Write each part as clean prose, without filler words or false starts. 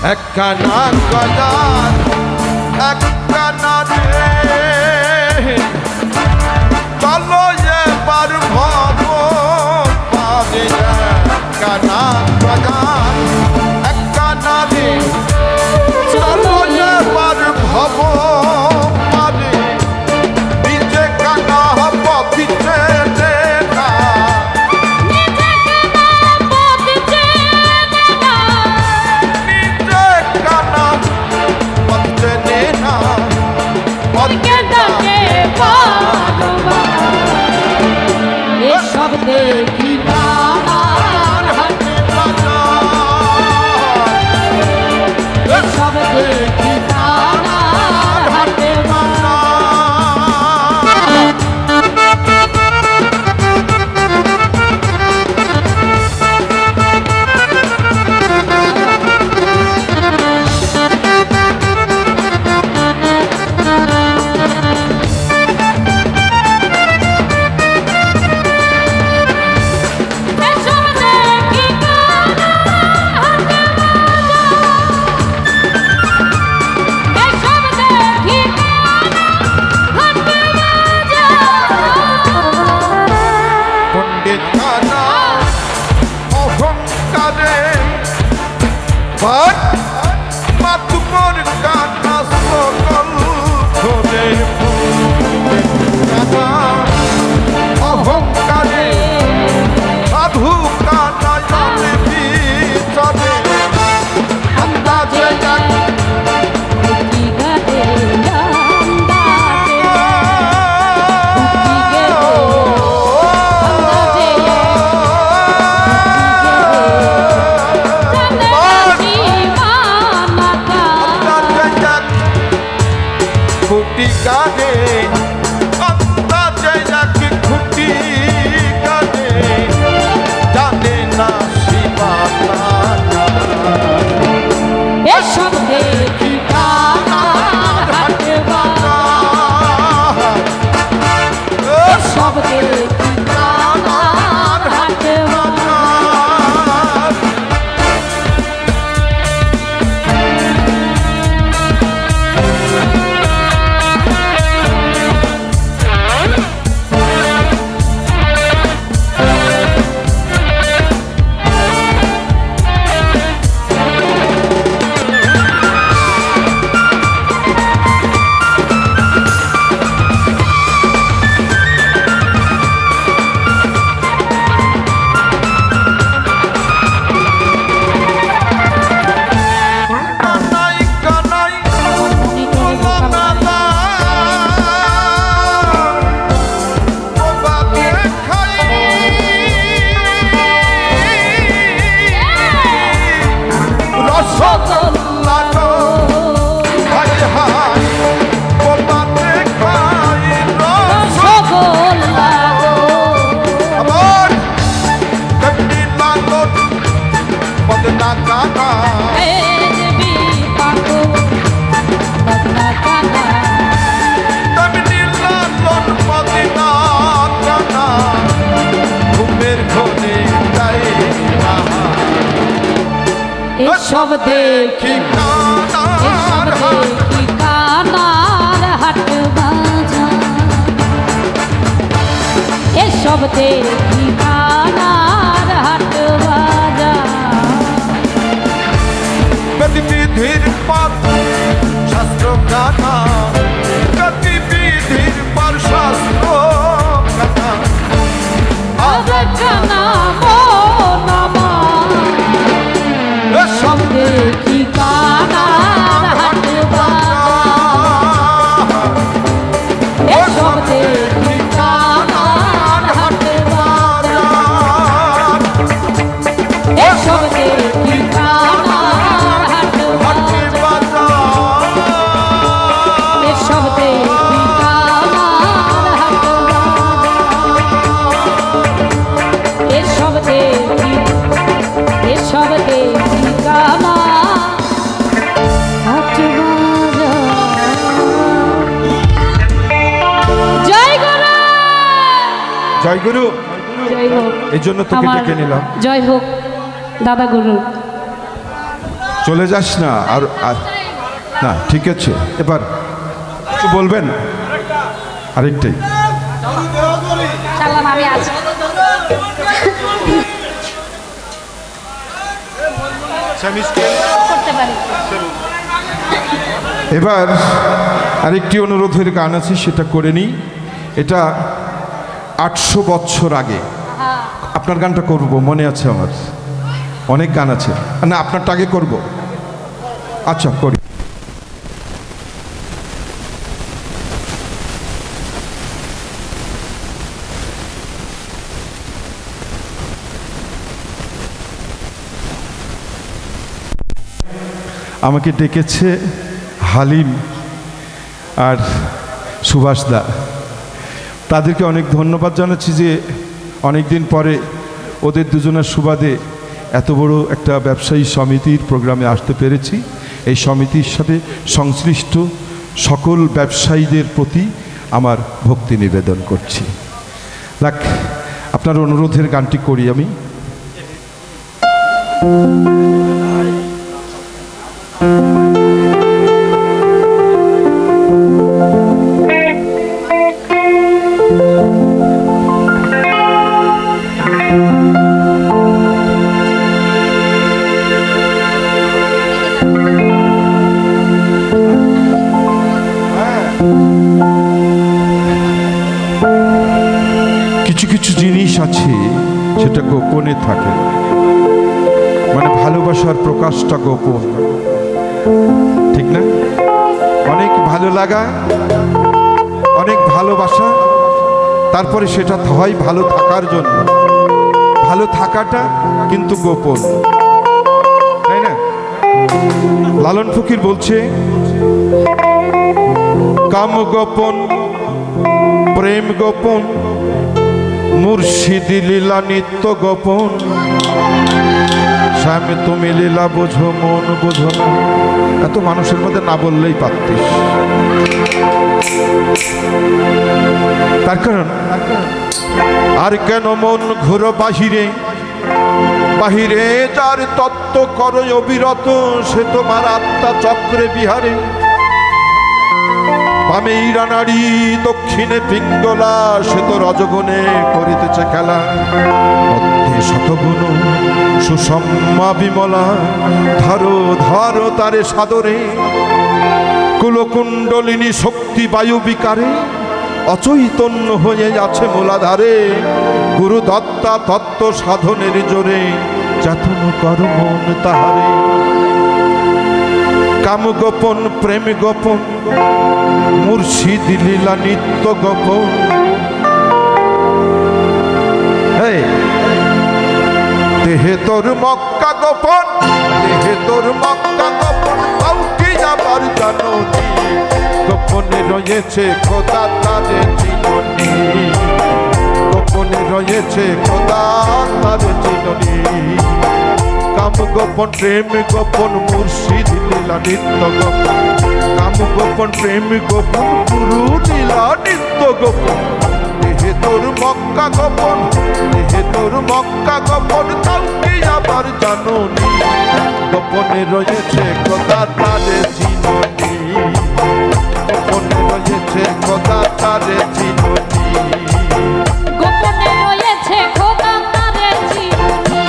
একখানা গজার একখানা রে চলো এবার ভব পাবে একখানা গজার একখানা রে চলো এবার ভব পাবে নিচে কানা হব পিছে না সব দেখি কানার হাটে বাজার সব দেখি কানার হাটে সব দেখি কানার হাট বাজার এসব দেখি কানার হাট বাজার গতিবিধির পর শাস্ত্র গাথা গতিবিধির পর শাস্ত্র গাথা আবখানা মনামা সব দেখি কানার হাট বাজার সব দেখি কানার হাট বাজার সব দেখি কানার হাট বাজার সব দেখি কানার হাট বাজার সব দেখি সব দেখি জয় গুরু জয় হোক এই জন্য তোকে ডেকে নিলাম জয় হোক দাদা গুরু চলে যাস না। আর না, ঠিক আছে, এবার কিছু বলবেন? আরেকটাই এবার আরেকটি অনুরোধের গান আছে, সেটা করে নিই। এটা 800 বছর আগে। আপনার গানটা করব, মনে আছে আমার, অনেক গান আছে। না, আপনারটা আগে করব। আচ্ছা, করি। আমাকে ডেকেছে হালিম আর সুভাষদা, তাদেরকে অনেক ধন্যবাদ জানাচ্ছি যে অনেক দিন পরে ওদের দুজনের সুবাদে এত বড় একটা ব্যবসায়ী সমিতির প্রোগ্রামে আসতে পেরেছি। এই সমিতির সাথে সংশ্লিষ্ট সকল ব্যবসায়ীদের প্রতি আমার ভক্তি নিবেদন করছি। দেখ, আপনার অনুরোধের গানটি করি আমি। কিছু কিছু জিনিস আছে সেটা গোপনে থাকে, মানে ভালোবাসার প্রকাশটা গোপন, ঠিক না? অনেক ভালো লাগা, অনেক ভালোবাসা, তারপরে সেটা হয় ভালো থাকার জন্য, ভালো থাকাটা কিন্তু গোপন, তাই না? লালন ফকির বলছে, কাম গোপন, প্রেম গোপন, মুর্শিদি লীলা নিত্য গোপন, স্বামী তুমি লীলা বোঝো মন বোঝো না। এত মানুষের মধ্যে না বললেই পারতিস। তার কারণ, আর কেন মন ঘুরো বাহিরে, বাহিরে যার তত্ত্ব করো অবিরত, সে তোমার আত্মা চক্রে বিহারে। বামে ইরানাড়ি দক্ষিণে পিঙ্গলা, সে তো রজগুণে করিতেছে খেলা। মধ্যে শতগুণ সুষম্মা বিমলা, ধরো ধরো তারে সাদরে। কুলকুণ্ডলিনী শক্তি বায়ু বিকারে, অচৈতন্য হয়ে আছে মূলাধারে। গুরু দত্তা তত্ত্ব সাধনের জোরে, যাতন কর মন তাহারে। কাম গোপন, প্রেম গোপন, মুর্শিদ লীলা নিত্য গোপন। দেহে তোর মক্কা গোপন, দেহে তোর মক্কা গোপন, কাউকে আবার জানি। গোপনে রয়েছে খোদা তারে চিননি, গোপনে রয়েছে খোদা তারে চিননি। কাম গোপন, প্রেম গোপন, মুর্শিদ লীলা নিত্য গোপন। কাম গোপন, প্রেম গোপন, গুরু লীলা নিত্য গোপন। দেহে তোর মক্কা গোপন, দেহে তোর মক্কা গোপন, কাউকে আবার জানি। গোপনে রয়েছে খোদা তারে চিননি, গোপনে রয়েছে খোদা তারে চিননি। গোপনে রয়েছে খোদা তারে চিননি,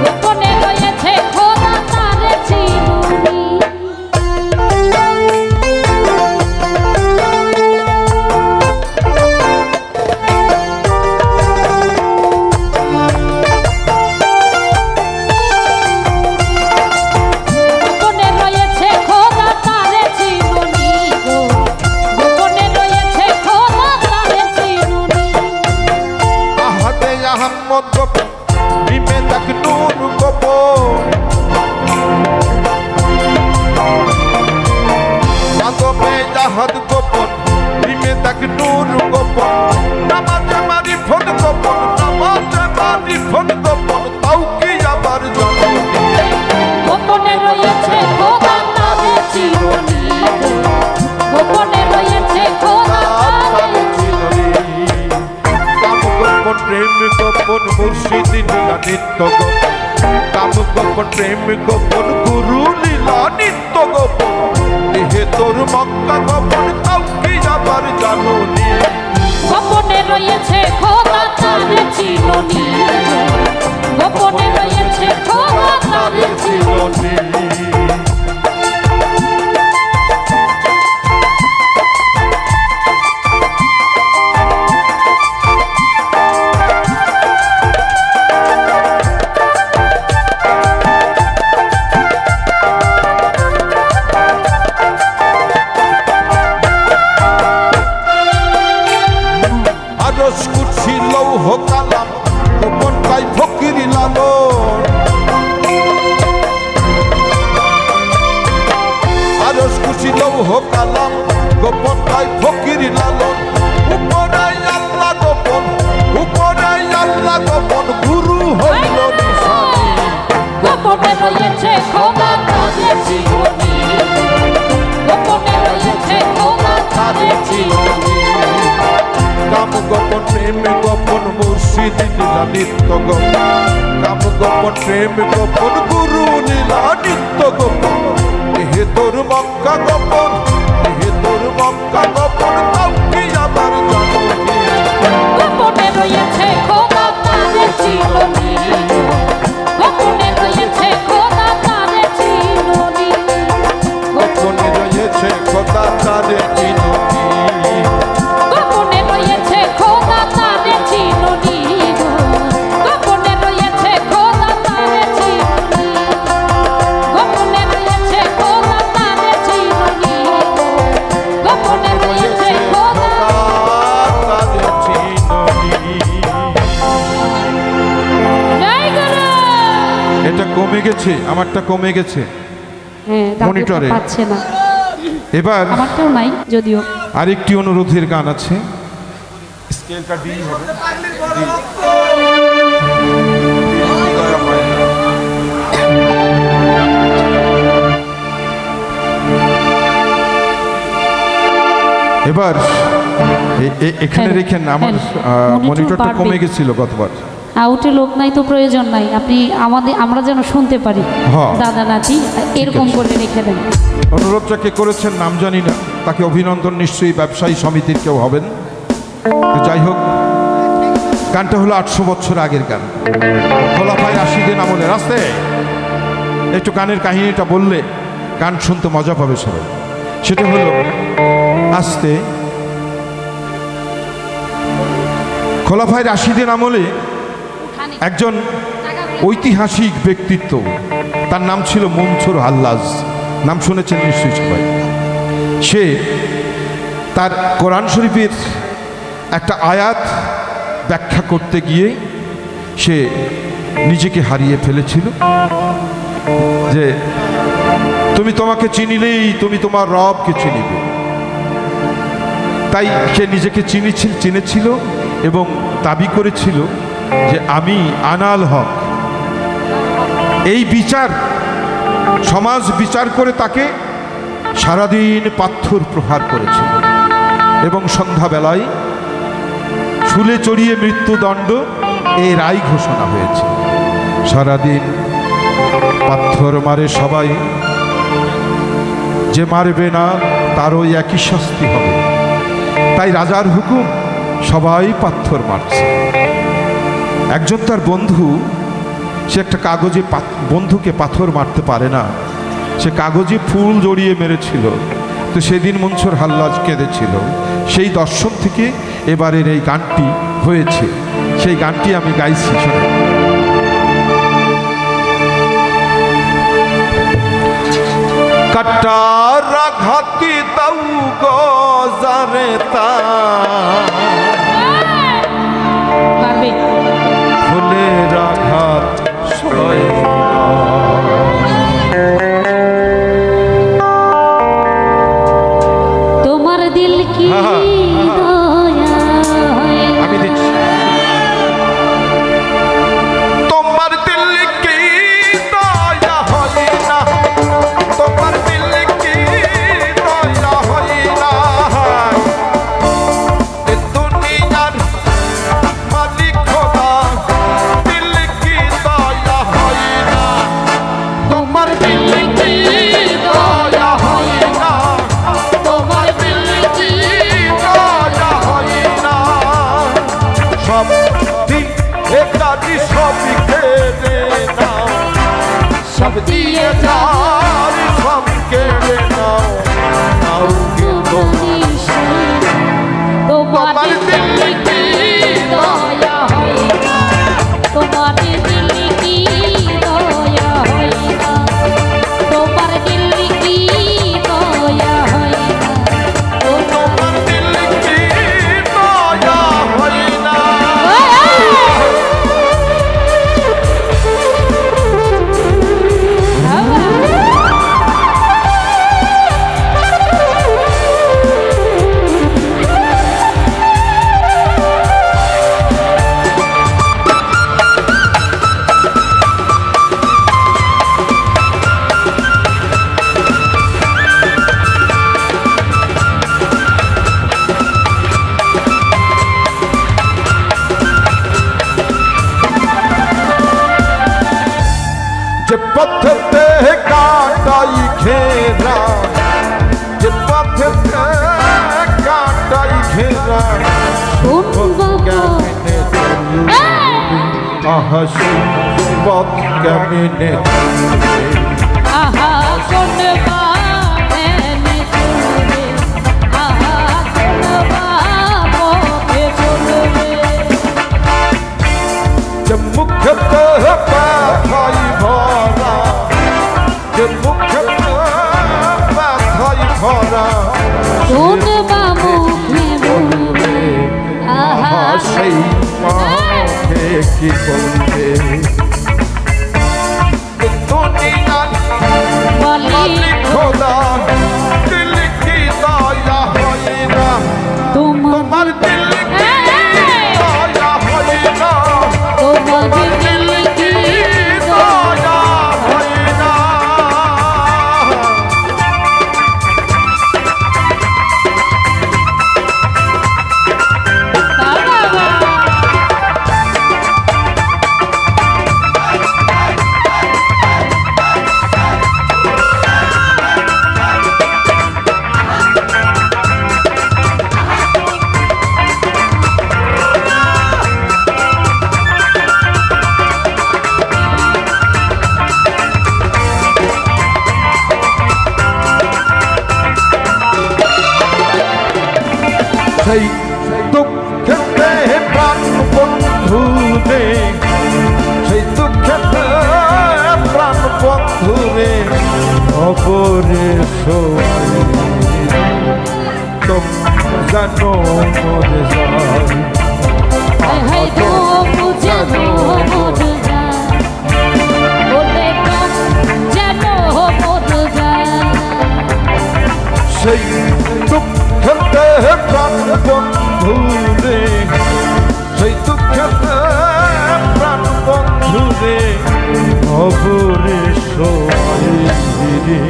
গোপনে রয়েছে খোদা তারে চিননি। গোপনে রয়েছে খোদা তারে চিননি গো, গোপনে রয়েছে খোদা তারে চিননি। আহাদে আহমদ গোপন, বিমে তাক নূর গোপন। আদমে জাহাদ গোপন, বিমে তাক নূর গোপন। নামাজে মারিফত গোপন, নামাজে মারিফত গোপন, কাউকে আবার জানি। গোপনে রয়েছে খোদা তারে চিননি গো, গোপনে রয়েছে খোদা তারে চিননি। কাম গোপন, প্রেম গোপন, মুর্শিদ লীলা নিত্য গোপন। কাম গোপন, গোপন প্রেম গোপন গুরু লীলা নিত্য গোপন দেহে তোর মক্কা গোপন তাও কি আবার জানুনি গোপনে রয়েছে খোদা তারে চিনুনি গোপনে রয়েছে খোদা তারে চিনুনি গোপন ভাই ফকির লালন উপরে আল্লাহ গোপন গুরু হইল নিশানি গোপনে রয়েছে খোদা তারে চিনুনি গোপনে রয়েছে খোদা তারে চিনুনি কাম গোপন প্রেম গোপন মুর্শিদ লীলা নিত্য গোপন কাম গোপন প্রেম গোপন গুরু লীলা নিত্য গোপন হে তোর মক্কা গোপন হে তোর মক্কা গোপন তাও কি আবার জানুনি গোপনে রয়েছে খোদা তারে চিনুনি গোপনে রয়েছে খোদা তারে চিনুনি গোপনে রয়েছে খোদা তারে চিনুনি গোপনে রয়েছে খোদা তারে চিনুনি গোপনে রয়েছে খোদা তারে চিনুনি গোপনে রয়েছে খোদা তারে চিনুনি গোপনে রয়েছে খোদা তারে চিনুনি জয় গুরু এটা কমে গেছে আমারটা কমে গেছে হ্যাঁ মনিটরে। পাচ্ছে না এবার আমারটাও নাই যদিও আরেকটি অনুরোধের গান আছে স্কেলটা ডি হবে এবার এখানে হ্যাঁ, রেখেন আমার হ্যাঁ, মনিটরটা বাড়বে। কমে গেছিল গতবার আউটে লোক নাই তো প্রয়োজন নাই আপনি আমরা যেন শুনতে পারি হ্যাঁ। দাদা নাতি এরকম করে রেখে দেন অনুরোধটা কে করেছেন নাম জানি না তাকে অভিনন্দন নিশ্চয়ই ব্যবসায়ী সমিতির কেউ হবেন তো যাই হোক গানটা হলো 800 বছর আগের গান খোলাফায়ে রাশিদিন আমলে রাস্তায় একটু গানের কাহিনীটা বললে গান শুনতে মজা পাবে সবাই সেটা হলো আস্তে খোলাফায়ে রাশিদিন আমলে একজন ঐতিহাসিক ব্যক্তিত্ব তার নাম ছিল মনসুর হাল্লাজ নাম শুনেছেন নিশ্চয়ই সবাই সে তার কোরআন শরীফের একটা আয়াত ব্যাখ্যা করতে গিয়ে সে নিজেকে হারিয়ে ফেলেছিল যে তুমি তোমাকে চিনিলেই তুমি তোমার রবকে চিনিবে তাই সে নিজেকে চিনেছিল এবং দাবি করেছিল যে আমি আনাল হক এই বিচার সমাজ বিচার করে তাকে সারাদিন পাথর প্রহার করেছিল এবং সন্ধ্যাবেলায় শুলে চড়িয়ে মৃত্যুদণ্ড এই রায় ঘোষণা হয়েছে সারাদিন পাথর মারে সবাই যে মারবে না তারও একই শাস্তি হবে তাই রাজার হুকুম সবাই পাথর মারছে একজন তার বন্ধু সে একটা কাগজে বন্ধুকে পাথর মারতে পারে না সে কাগজে ফুল জড়িয়ে মেরেছিল তো সেদিন মনসুর হাল্লাজ কেঁদেছিল সেই দর্শন থেকে এবারের এই গানটি হয়েছে সেই গানটি আমি গাইছি শোনেন কাটার আঘাতি দাও গজারে তা পারবে ফুলের আঘাত সয় তোমার দিল কি দয়া আমি দিচ্ছি তোমার দিল কি দয়া হয় না তোমার দিল কি দয়া হয় না এ দুনিয়ার মালিক খোদা দিল কি দয়া হয় না পথেতে কাটাই ঘেরা, যে পথেতে কাটাই ঘেরা, কেমনে আহা সেই পথ কেমনে আহা কোন বানে চলবে, আহা কোন পথে চলবে। যে মুখতে ব্যথাই ভরা, যে মুখতে ব্যথাই ভরা, কোন মুখে বলবে, আহা সেই মাকে কি বলবে। বলি খোদা দিল কি দয়া হয় না, তোমার দিল কি দয়া হয় না, তোমার দিল কি দয়া হয় না। সেই দুঃখেতে প্রাণ বন্ধু রে, সেই দুঃখেতে প্রাণ বন্ধু রে, অপরে সবাই তোম জানো মরে যায়, হাই তো বুঝানো মোর যায়, বলে কম জানো মোর যায়। সেই দুঃখেতে প্রাণ বন্ধু রে, সেই দুঃখেতে প্রাণ বন্ধু রে, অপরে সবাই রে,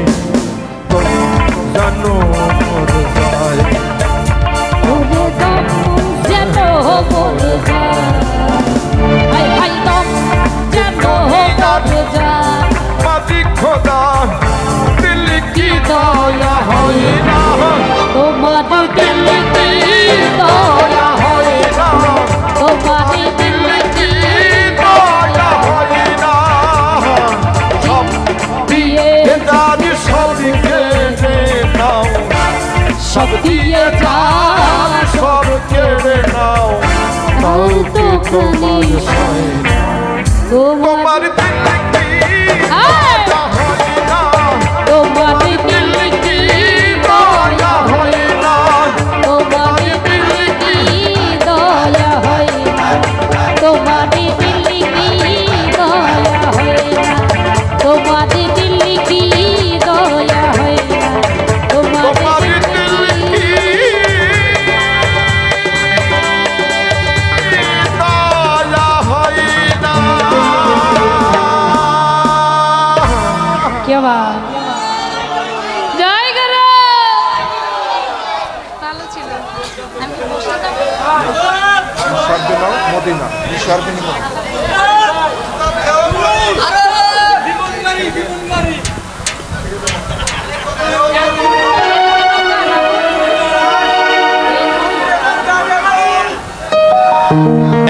তোম জানো মরে যায়, বলে কম জানো মোর যায়, হাই কম জানো মোর যায়। মাটি খোদা দিল কি দয়া হয় না, তোমার দিল কি দয়া হয় না, তোমার দিল কি দয়া হয় না। সব দিয়ে জানি সব কেড়ে নাও, সব দিয়ে যাও, সব কেড়ে নাও, তাও কি তোমার হয় না, তোমার দিল কি দয়া হয় না, তোমার দিল কি দয়া হয় না, তোমার দিল কি দয়া হয় না, তোমার দিল কি দয়া হয় না, তোমার দিল কি দয়া হয় না, তোমার তোমার দিল দিল কি কি দয়া হয় না। क्या बात, জয় গুরু। ভালো ছিল, আমি বসে থাকবো। মদিনা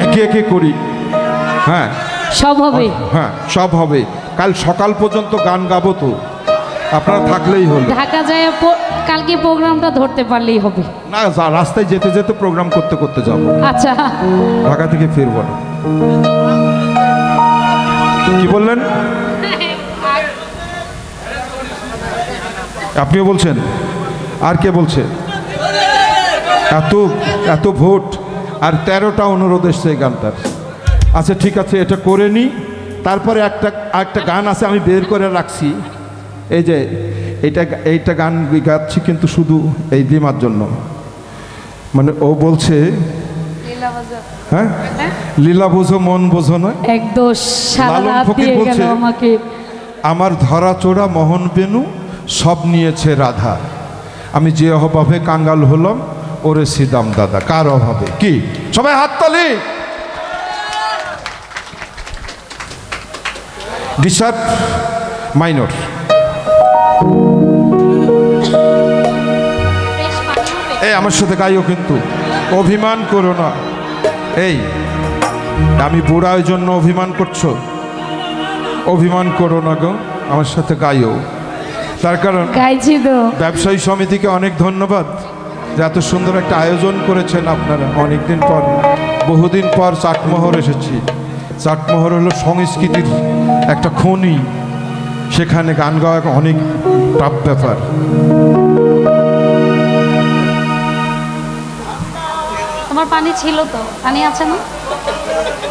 একে একে করি। হ্যাঁ সব হবে। হ্যাঁ সব হবে। কাল সকাল পর্যন্ত গান গাবো তো, আপনারা থাকলেই হলো। ঢাকা যায় কালকে প্রোগ্রামটা ধরতে পারলেই হবে। না রাস্তায় যেতে যেতে প্রোগ্রাম করতে করতে যাবো, আচ্ছা ঢাকা থেকে ফিরবো না। কি বললেন? আপনিও বলছেন, আর কে বলছে? এত এত ভোট আর 13টা অনুরোধ এসছে এই গানটার। আচ্ছা ঠিক আছে, এটা করে নিই। তারপরে একটা গান আছে আমি বের করে রাখছি, এই যে এইটা গান গাচ্ছি কিন্তু শুধু এই দিমার জন্য। মানে ও বলছে হ্যাঁ লীলা বোঝো মন বোঝো নয়, এক দোষ সারা লালন রাত ফকির দিয়ে গেল বলছে, আমাকে। আমার ধরা চোরা মোহন বেনু সব নিয়েছে রাধা, আমি যে অভাবে কাঙ্গাল হলাম ওরে সিদাম দাদা। কার অভাবে? কি সবাই হাততালি। Deserve minor. এই আমার সাথে গাইও, কিন্তু অভিমান করো না। এই আমি বুড়া, ওই জন্য অভিমান করছো? অভিমান করো না গো, আমার সাথে গাইও। তার কারণ গাইছি তো। ব্যবসায়ী সমিতিকে অনেক ধন্যবাদ যে এত সুন্দর একটা আয়োজন করেছেন আপনারা। অনেকদিন পর, বহুদিন পর চাটমোহর এসেছি। চাটমোহর হলো সংস্কৃতির একটা খনি, সেখানে গান গাওয়া অনেক টাফ ব্যাপার। তোমার পানি ছিল তো, পানি আছে না?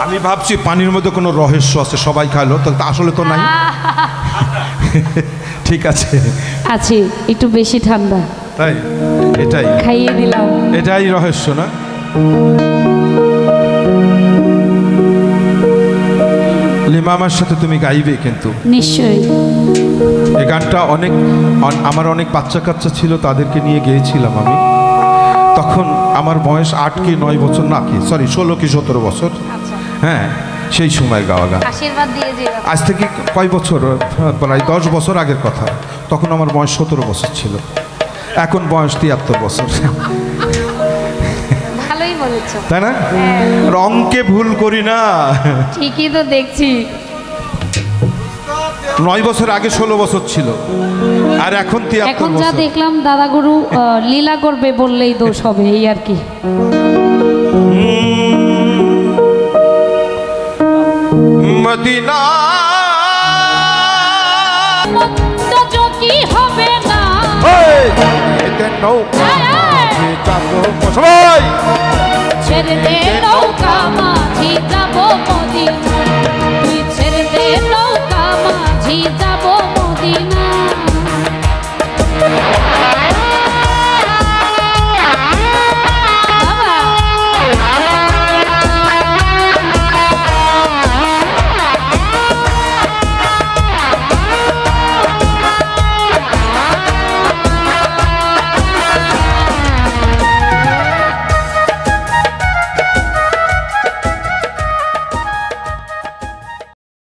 আমি ভাবছি পানির মধ্যে কোনো রহস্য আছে, সবাই খাইলো তো, আসলে তো নাই। ঠিক আছে, আছে, একটু বেশি ঠান্ডা, তাই এটাই খাইয়ে দিলাম। এটাই রহস্য না? লিমা, আমার সাথে তুমি গাইবে কিন্তু? নিশ্চয়ই। এই গানটা আমার অনেক বাচ্চা কাচ্চা ছিল, তাদেরকে নিয়ে গিয়েছিলাম আমি। তখন আমার বয়স 8 কি 9 বছর, না কি সরি 16 কি 17 বছর। হ্যাঁ, সেই সময় গাওয়া গান। আশীর্বাদ দিয়ে যে আজ থেকে কয় বছর, প্রায় 10 বছর আগের কথা। তখন আমার বয়স 17 বছর ছিল, এখন বয়স 73 বছর। ভালোই বলেছো, তাই না? রঙকে ভুল করি না। ঠিকই তো দেখছি। 9 বছর আগে 16 বছর ছিল, আর এখন 73 এখন যা বছর। দেখলাম দাদাগুরু লীলা করবে বললেই দোষ হবে, এই আর কি। মদিনা কি হবে না, সবাই ছেড়ে দে নৌকা মাঝি যাব মদিনা, তুই ছেড়ে দে নৌকা মাঝি যাব মদিনা।